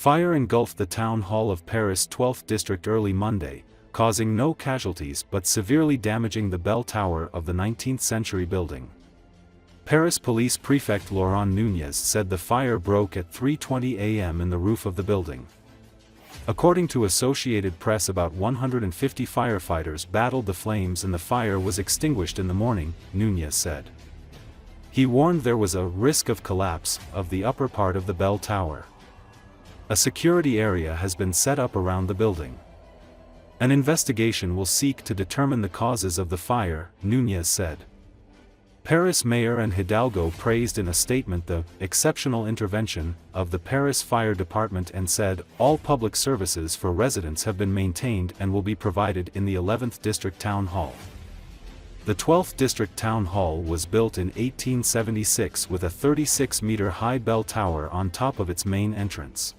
fire engulfed the town hall of Paris' 12th district early Monday, causing no casualties but severely damaging the bell tower of the 19th-century building. Paris police prefect Laurent Nunez said the fire broke at 3:20 a.m. in the roof of the building. According to Associated Press, about 150 firefighters battled the flames and the fire was extinguished in the morning, Nunez said. He warned there was a risk of collapse of the upper part of the bell tower. A security area has been set up around the building. An investigation will seek to determine the causes of the fire, Nunez said. Paris Mayor Anne Hidalgo praised in a statement the exceptional intervention of the Paris Fire Department and said, all public services for residents have been maintained and will be provided in the 11th District Town Hall. The 12th District Town Hall was built in 1876 with a 36-meter-high bell tower on top of its main entrance.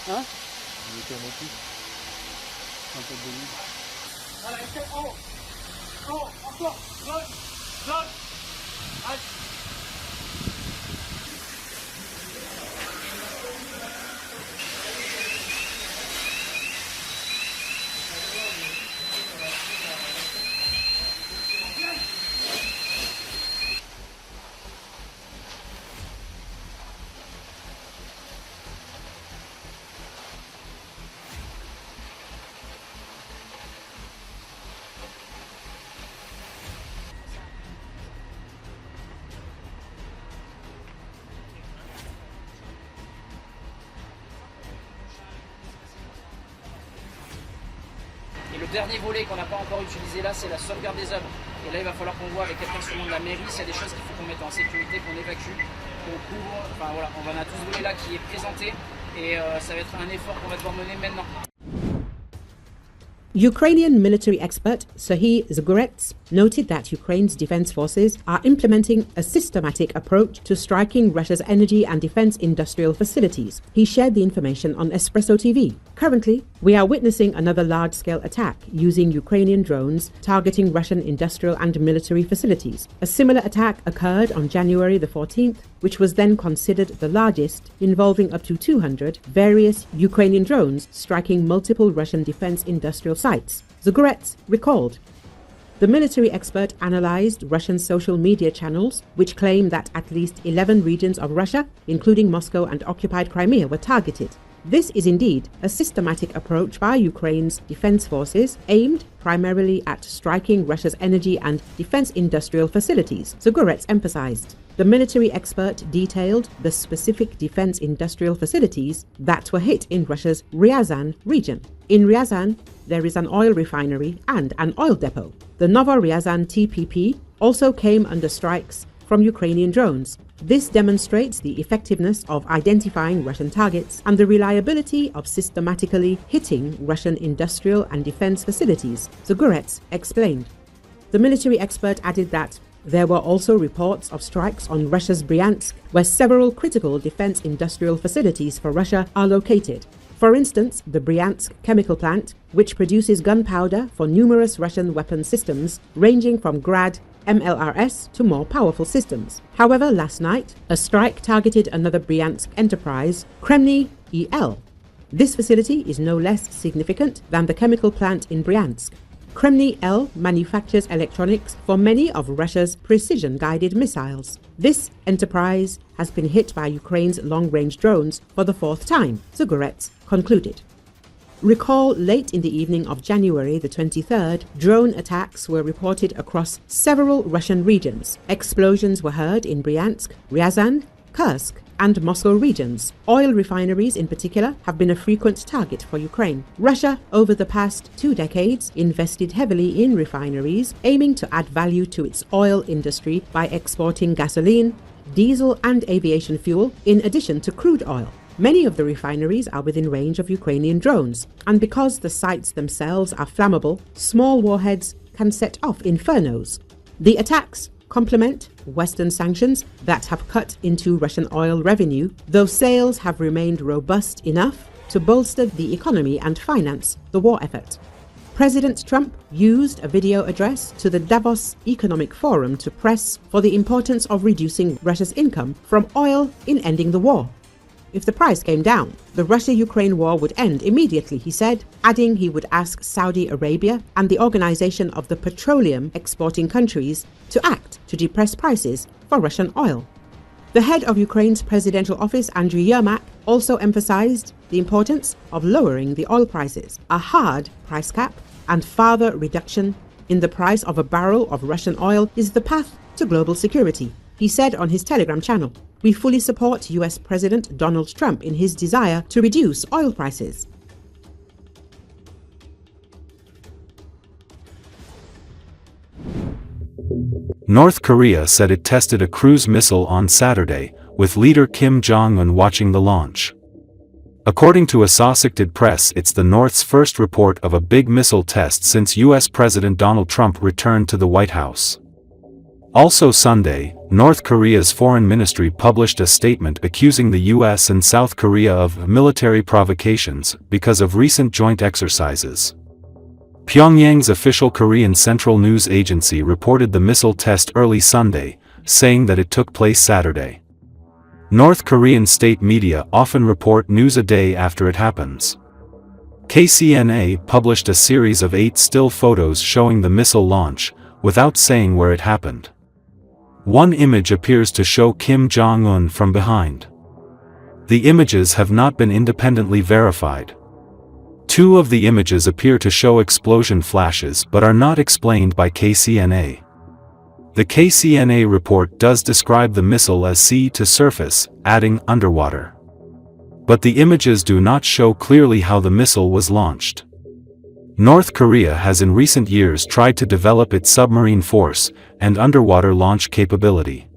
Hein? Il était un motif. Un peu de livre. Voilà, essaie, en haut. En haut, encore. Zone. Zone. Allez. Et le dernier volet qu'on n'a pas encore utilisé là, c'est la sauvegarde des œuvres. Et là, il va falloir qu'on voit avec quelqu'un sûrement de la mairie s'il y a des choses qu'il faut qu'on mette en sécurité, qu'on évacue, qu'on couvre. Enfin voilà, on en a tout ce volet là qui est présenté et ça va être un effort qu'on va devoir mener maintenant. Ukrainian military expert Serhiy Zagorets noted that Ukraine's defense forces are implementing a systematic approach to striking Russia's energy and defense industrial facilities. He shared the information on Espresso TV. Currently, we are witnessing another large-scale attack using Ukrainian drones targeting Russian industrial and military facilities. A similar attack occurred on January the 14th, which was then considered the largest, involving up to 200 various Ukrainian drones striking multiple Russian defense industrial sites. Zagorets recalled. The military expert analyzed Russian social media channels, which claim that at least 11 regions of Russia, including Moscow and occupied Crimea, were targeted. This is indeed a systematic approach by Ukraine's defense forces aimed primarily at striking Russia's energy and defense industrial facilities, Zagorets emphasized. The military expert detailed the specific defense industrial facilities that were hit in Russia's Ryazan region. In Ryazan, there is an oil refinery and an oil depot. The Novoryazan TPP also came under strikes from Ukrainian drones. This demonstrates the effectiveness of identifying Russian targets and the reliability of systematically hitting Russian industrial and defense facilities, Zagorets explained. The military expert added that There were also reports of strikes on Russia's Bryansk, where several critical defense industrial facilities for Russia are located. For instance, the Bryansk chemical plant, which produces gunpowder for numerous Russian weapon systems, ranging from Grad, MLRS to more powerful systems. However, last night, a strike targeted another Bryansk enterprise, Kreml EL. This facility is no less significant than the chemical plant in Bryansk. Kreml EL manufactures electronics for many of Russia's precision-guided missiles. This enterprise has been hit by Ukraine's long-range drones for the fourth time, Zugoretz concluded. Recall late in the evening of January the 23rd, drone attacks were reported across several Russian regions. Explosions were heard in Bryansk, Ryazan, Kursk, and Moscow regions. Oil refineries in particular have been a frequent target for Ukraine. Russia, over the past 2 decades, invested heavily in refineries, aiming to add value to its oil industry by exporting gasoline, diesel and aviation fuel, in addition to crude oil. Many of the refineries are within range of Ukrainian drones, and because the sites themselves are flammable, small warheads can set off infernos. The attacks complement Western sanctions that have cut into Russian oil revenue, though sales have remained robust enough to bolster the economy and finance the war effort. President Trump used a video address to the Davos Economic Forum to press for the importance of reducing Russia's income from oil in ending the war. If the price came down, the Russia-Ukraine war would end immediately, he said, adding he would ask Saudi Arabia and the Organization of the Petroleum Exporting Countries to act to depress prices for Russian oil. The head of Ukraine's presidential office, Andriy Yermak, also emphasized the importance of lowering the oil prices. A hard price cap and further reduction in the price of a barrel of Russian oil is the path to global security, he said on his Telegram channel. We fully support US President Donald Trump in his desire to reduce oil prices. North Korea said it tested a cruise missile on Saturday, with leader Kim Jong-un watching the launch. According to Associated Press, it's the North's first report of a big missile test since US President Donald Trump returned to the White House. Also Sunday, North Korea's foreign ministry published a statement accusing the US and South Korea of military provocations because of recent joint exercises. Pyongyang's official Korean Central News Agency reported the missile test early Sunday, saying that it took place Saturday. North Korean state media often report news a day after it happens. KCNA published a series of 8 still photos showing the missile launch, without saying where it happened. One image appears to show Kim Jong-un from behind. The images have not been independently verified. 2 of the images appear to show explosion flashes but are not explained by KCNA. The KCNA report does describe the missile as sea to surface, adding underwater. But the images do not show clearly how the missile was launched. North Korea has in recent years tried to develop its submarine force and underwater launch capability.